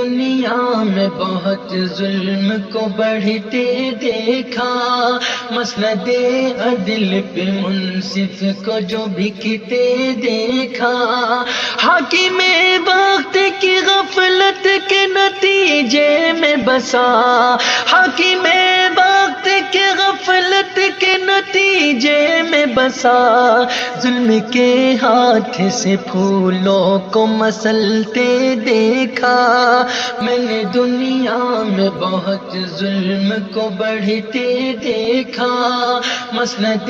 دنیا میں بہت ظلم کو بڑھتے دیکھا، مسند عدل پہ منصف کو جو بکتے دیکھا، حاکم وقت کی غفلت کے نتیجے میں بسا، حاکم وقت کے غفلت کے نتیجے میں بسا، ظلم کے ہاتھ سے پھولوں کو مسلتے دیکھا، میں نے دنیا میں بہت ظلم کو بڑھتے دیکھا، مسند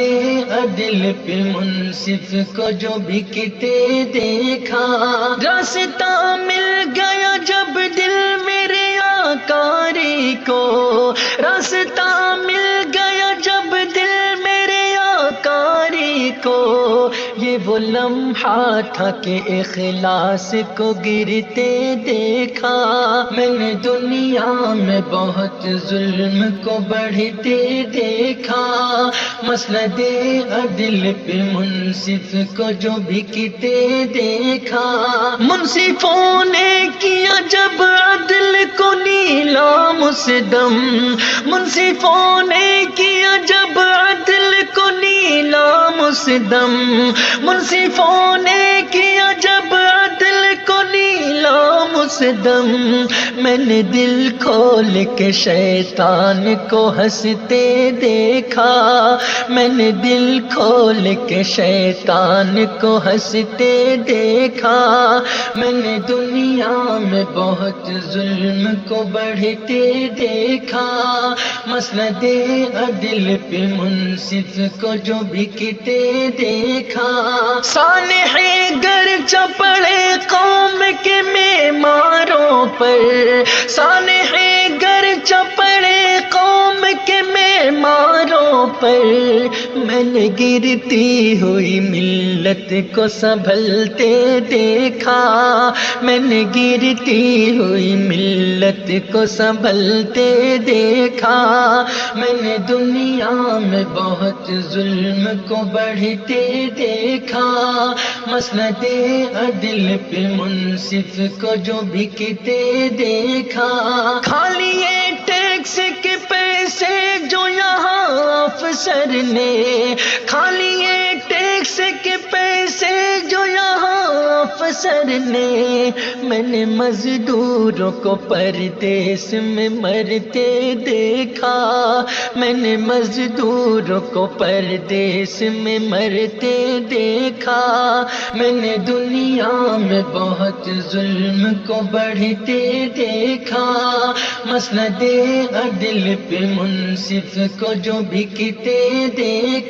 عدل پہ منصف کو جو بکتے دیکھا، راستہ مل گیا جب دل میرے آقاری کو، راستہ مل گیا جب دل میرے آقاری کو، یہ وہ لمحہ تھا کہ اخلاص کو گرتے دیکھا، میں نے دنیا میں بہت ظلم کو بڑھتے دیکھا، مسند عدل پہ منصف کو جو بکتے دیکھا، منصفوں نے کیا جب عدل کو نیلام سے دم، منصفوں نے کیا جب عدل کو نیلام سے دم، منصفوں نے کیا جب عدل کو نیلام سے دم، میں نے دل کھول کے شیطان کو ہنستے دیکھا، میں نے دل کھول کے شیطان کو ہنستے دیکھا، میں نے دنیا میں بہت ظلم کو بڑھتے دیکھا، مسند عدل پہ منصف کو جو بکتے دیکھا، سانح گرچہ پڑے قوم کے معماروں پر، سانح گرچہ پڑے قوم کے معماروں پر، میں نے گرتی ہوئی ملت کو سنبھلتے دیکھا، میں نے گرتی ہوئی ملت کو سنبھلتے دیکھا، میں نے دنیا میں بہت ظلم کو بڑھتے دیکھا، مسند عدل پہ منصف کو جو بکتے دیکھا، کھا لیے ٹیکس کے پیسے جو یہاں افسر نے، کھا لیے ٹیکس کے پیسے جو یہاں افسر نے، میں نے مزدوروں کو پردیس میں مرتے دیکھا، میں نے مزدوروں کو پردیس میں مرتے دیکھا، میں نے دنیا میں بہت ظلم کو بڑھتے دیکھا، مسند عدل پہ منصف کو جو بکتے دیکھا۔